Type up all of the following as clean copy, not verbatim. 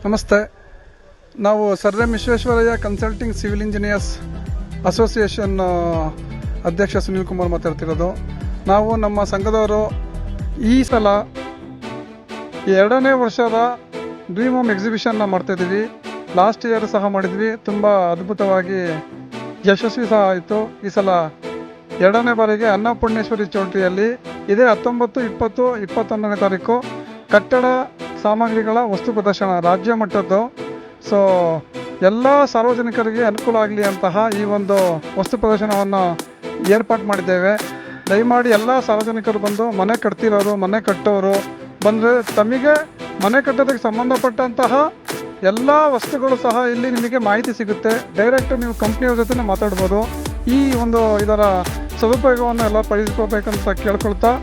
ನಮಸ್ತೆ. ನಾವು sir M Visvesvaraya consulting civil engineers association ಅಧ್ಯಕ್ಷ ಸುನೀಲ್ ಕುಮಾರ್ ಮಾತಾಡ್ತಿರೋದು. ನಾವು ನಮ್ಮ ಸಂಘದವರು ಈ ಸಲ 2ನೇ ವರ್ಷದ ಡ್ರೀಮ್ ಹೋಮ್ ಎಕ್ಸಿಬಿಷನ್ನ ಮಾಡ್ತಾಯಿದ್ದೀವಿ. ಲಾಸ್ಟ್ ಇಯರ್ ಸಹ ಮಾಡಿದ್ವಿ, ತುಂಬ ಅದ್ಭುತವಾಗಿ ಯಶಸ್ವಿ ಸಹ ಆಯಿತು. ಈ ಸಲ 2ನೇ ಬಾರಿಗೆ ಅನ್ನಪೂರ್ಣೇಶ್ವರಿ ಚೌಟ್ರಿಯಲ್ಲಿ ಇದೇ 19, 20, 21ನೇ ತಾರೀಕು ಕಟ್ಟಡ ಸಾಮಗ್ರಿಗಳ ವಸ್ತು ಪ್ರದರ್ಶನ ರಾಜ್ಯ ಮಟ್ಟದ್ದು. ಸೊ ಎಲ್ಲ ಸಾರ್ವಜನಿಕರಿಗೆ ಅನುಕೂಲ ಆಗಲಿ ಅಂತಹ ಈ ಒಂದು ವಸ್ತು ಪ್ರದರ್ಶನವನ್ನು ಏರ್ಪಾಡು ಮಾಡಿದ್ದೇವೆ. ದಯಮಾಡಿ ಎಲ್ಲ ಸಾರ್ವಜನಿಕರು ಬಂದು ಮನೆ ಕಟ್ತಿರೋರು, ಮನೆ ಕಟ್ಟೋರು ಬಂದರೆ ತಮಗೆ ಮನೆ ಕಟ್ಟೋದಕ್ಕೆ ಸಂಬಂಧಪಟ್ಟಂತಹ ಎಲ್ಲ ವಸ್ತುಗಳು ಸಹ ಇಲ್ಲಿ ನಿಮಗೆ ಮಾಹಿತಿ ಸಿಗುತ್ತೆ. ಡೈರೆಕ್ಟ್ ನೀವು ಕಂಪ್ನಿಯವ್ರ ಜೊತೆ ಮಾತಾಡ್ಬೋದು. ಈ ಒಂದು ಇದರ ಸದುಪಯೋಗವನ್ನು ಎಲ್ಲ ಪಡೆದುಕೋಬೇಕಂತ ಕೇಳ್ಕೊಳ್ತಾ,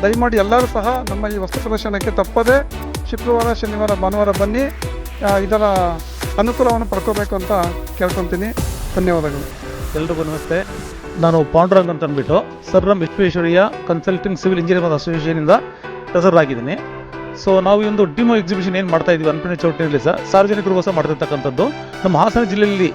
ದಯಮಾಡಿ ಎಲ್ಲರೂ ಸಹ ನಮ್ಮ ಈ ವಸ್ತು ಪ್ರದರ್ಶನಕ್ಕೆ ತಪ್ಪದೆ ಶುಕ್ರವಾರ, ಶನಿವಾರ, ಭಾನುವಾರ ಬನ್ನಿ, ಇದರ ಅನುಕೂಲವನ್ನು ಪಡ್ಕೋಬೇಕು ಅಂತ ಕೇಳ್ಕೊತೀನಿ. ಧನ್ಯವಾದಗಳು. ಎಲ್ರಿಗೂ ನಮಸ್ತೆ. ನಾನು ಪಾಂಡುರಂಗ್ ಅಂತ ಅಂದ್ಬಿಟ್ಟು sir M Visvesvaraya consulting civil engineer ಅಸೋಸಿಯೇಷನಿಂದ ಹೆಸರಾಗಿದ್ದೀನಿ. ಸೊ ನಾವು ಈ ಒಂದು ಡಿಮೋ ಎಕ್ಸಿಬಿಷನ್ ಏನು ಮಾಡ್ತಾ ಇದ್ದೀವಿ ಅನ್ನಪೂರ್ಣೇಶ್ವರಿ ಚೌಟ್ರಿಯಲ್ಲಿ ಸಾರ್ವಜನಿಕರಿಗೋಸ್ಕರ ಮಾಡ್ತಿರ್ತಕ್ಕಂಥದ್ದು. ನಮ್ಮ ಹಾಸನ ಜಿಲ್ಲೆಯಲ್ಲಿ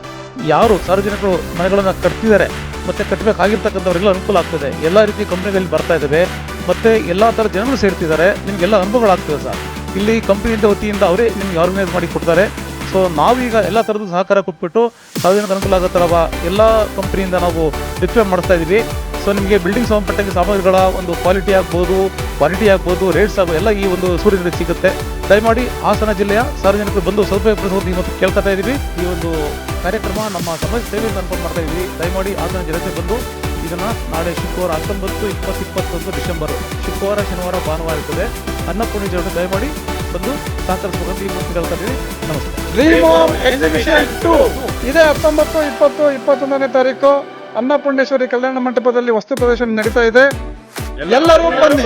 ಯಾರು ಸಾರ್ವಜನಿಕರು ಮನೆಗಳನ್ನು ಕಟ್ತಿದ್ದಾರೆ ಮತ್ತು ಕಟ್ಟಬೇಕಾಗಿರ್ತಕ್ಕಂಥವ್ರಿಗೆಲ್ಲ ಅನುಕೂಲ ಆಗ್ತದೆ. ಎಲ್ಲ ರೀತಿಯ ಕಂಪ್ನಿಗಳಲ್ಲಿ ಬರ್ತಾ ಇದ್ದಾವೆ ಮತ್ತು ಎಲ್ಲ ಥರ ಜನಗಳು ಸೇರ್ತಿದ್ದಾರೆ. ನಿಮಗೆಲ್ಲ ಅನುಭವಗಳಾಗ್ತದೆ ಸರ್. ಇಲ್ಲಿ ಕಂಪ್ನಿಯಿಂದ ವತಿಯಿಂದ ಅವರೇ ನಿಮ್ಗೆ ಆರ್ಗನೈಸ್ ಮಾಡಿ ಕೊಡ್ತಾರೆ. ಸೊ ನಾವೀಗ ಎಲ್ಲ ಥರದ್ದು ಸಹಕಾರ ಕೊಟ್ಬಿಟ್ಟು ಸಾರ್ವಜನಿಕ ಅನುಕೂಲ ಆಗೋ ಥರ ಎಲ್ಲ ಕಂಪ್ನಿಯಿಂದ ನಾವು ಡಿಸ್ಪ್ಲೇ ಮಾಡಿಸ್ತಾ ಇದ್ದೀವಿ. ಸೊ ನಿಮಗೆ ಬಿಲ್ಡಿಂಗ್ ಸಂಬಂಧಪಟ್ಟಂಗೆ ಸಾಮಗ್ರಿಗಳ ಒಂದು ಕ್ವಾಲಿಟಿ ಆಗ್ಬೋದು, ಕ್ವಾಂಟಿಟಿ ಆಗ್ಬೋದು, ರೇಟ್ಸ್ ಆಗ್ಬೋದು ಎಲ್ಲ ಈ ಒಂದು ಸೂರ್ಯದಲ್ಲಿ ಸಿಗುತ್ತೆ. ದಯಮಾಡಿ ಹಾಸನ ಜಿಲ್ಲೆಯ ಸಾರ್ವಜನಿಕರು ಬಂದು ಸದುಪಯೋಗಪಡಿಸೋದು ಇವತ್ತು ಕೇಳ್ಕೊತಾ ಇದ್ದೀವಿ. ಈ ಒಂದು ಕಾರ್ಯಕ್ರಮ ನಮ್ಮ ಸಮಾಜ ಸೇವೆಯಿಂದ ಅನ್ಕೊಂಡು ಮಾಡ್ತಾ ಇದ್ದೀವಿ. ದಯಮಾಡಿ ಹಾಸನ ಜನತೆ ಬಂದು ಇದನ್ನು ನಾಳೆ ಶುಕ್ರವಾರ 19, 20, 21 ಡಿಸೆಂಬರ್ ಶುಕ್ರವಾರ, ಶನಿವಾರ, ಭಾನುವಾರ ಇರ್ತದೆ. ಅನ್ನಪೂರ್ಣೇಶ್ವರಿ ದಯಮಾಡಿ ಬಂದು ಸಹಕರಿಸಬೇಕಂತ ಈ ಮೂಲಕ ಕೇಳ್ತಾ ಇದ್ದೀವಿ. ನಮಸ್ತೆ. ಡ್ರೀಮ್ ಹೋಮ್ ಎಕ್ಸಿಬಿಷನ್ 2 ಇದೇ 19, 20, 21ನೇ ತಾರೀಕು ಅನ್ನಪೂರ್ಣೇಶ್ವರಿ ಕಲ್ಯಾಣ ಮಂಟಪದಲ್ಲಿ ವಸ್ತು ಪ್ರದರ್ಶನ ನಡೀತಾ ಇದೆ. ಎಲ್ಲರೂ ಬನ್ನಿ.